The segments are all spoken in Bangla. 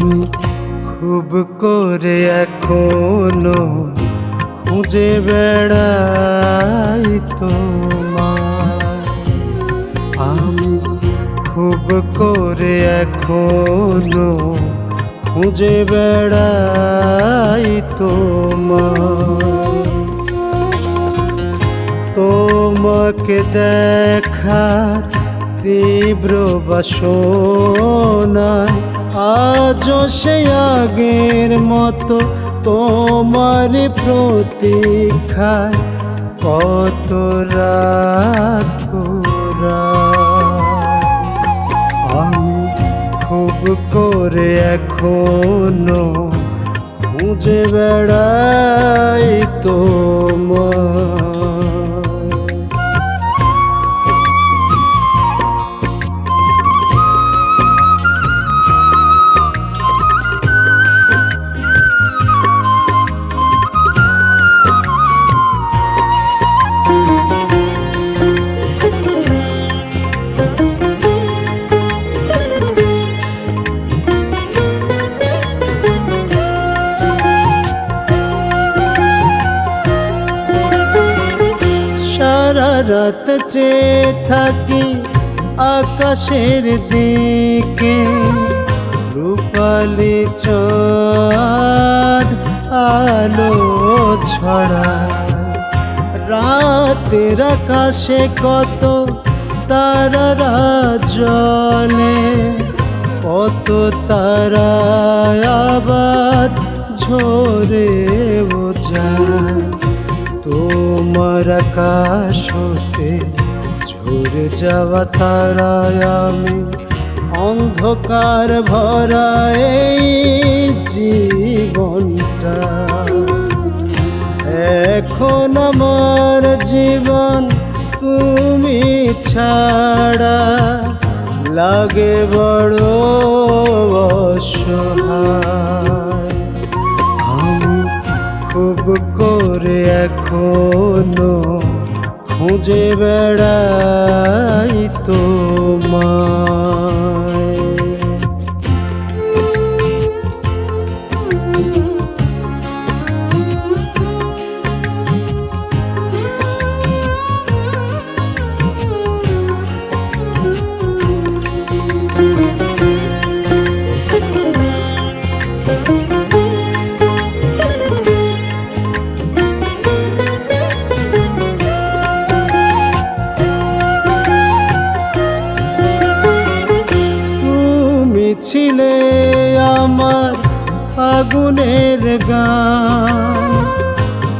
আমি খুব করে এখনো খুঁজে বেড়াই তোমায়। আমি খুব করে এখনো খুঁজে বেড়াই তোমায়। তোমাকে দেখার তীব্র বাসনায় আজও সে আগের মতো তোমার প্রতীক্ষায় কত রাত আমি খুব করে এখনো খুঁজে বেড়াই তোমায়। সারা রাত চেয়ে থাকি আকাশের দিকে, রূপালি চাঁদ আলো ছড়ায়। রাতের আকাশে কত তারারা জ্বলে, কত তারা আবার ঝরেও যায়। তোমার আকাশ হতে ঝরে যাওয়া তারায় আমি অন্ধকার ভরা এই জীবনটা। এখন আমার জীবন তুমি ছাড়া লাগে বড় অসহায়। আমি খুব করে এখনো খুঁজে বেড়াই তোমায়। ছিলে আমার ফাগুনের গান,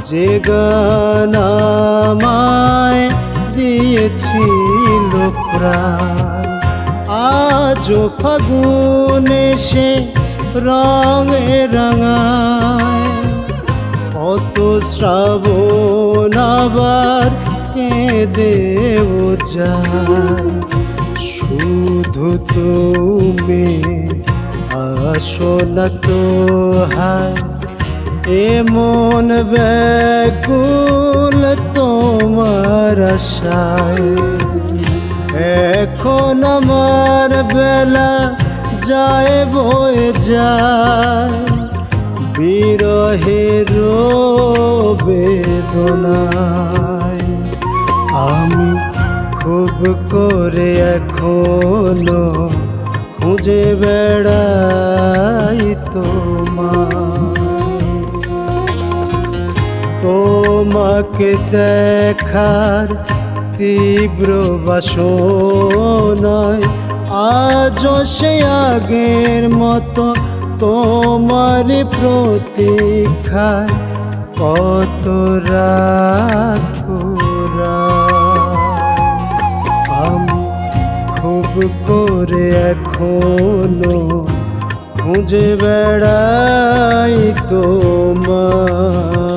যে গান আমায় দিয়েছিল প্রাণ। আজও ফাগুন এসে রঙে রাঙায়, কত শ্রাবণ আবার কেঁদেও যায়। শুধু তুমি আসো না তো হায়, এমন ব্যাকুল তোমার আশায়। এখন আমার বেলা যায় বয়ে যায় বিরহের বেদনায়। আমি খুব করে এখনো খুঁজে বেড়াই তোমায়। তোমাকে দেখার তীব্র বাসনায় আজও সে আগের মতো তোমার প্রতীক্ষায় কত রাত আমি খুব করে এখনো খুঁজে বেড়াই তোমায়।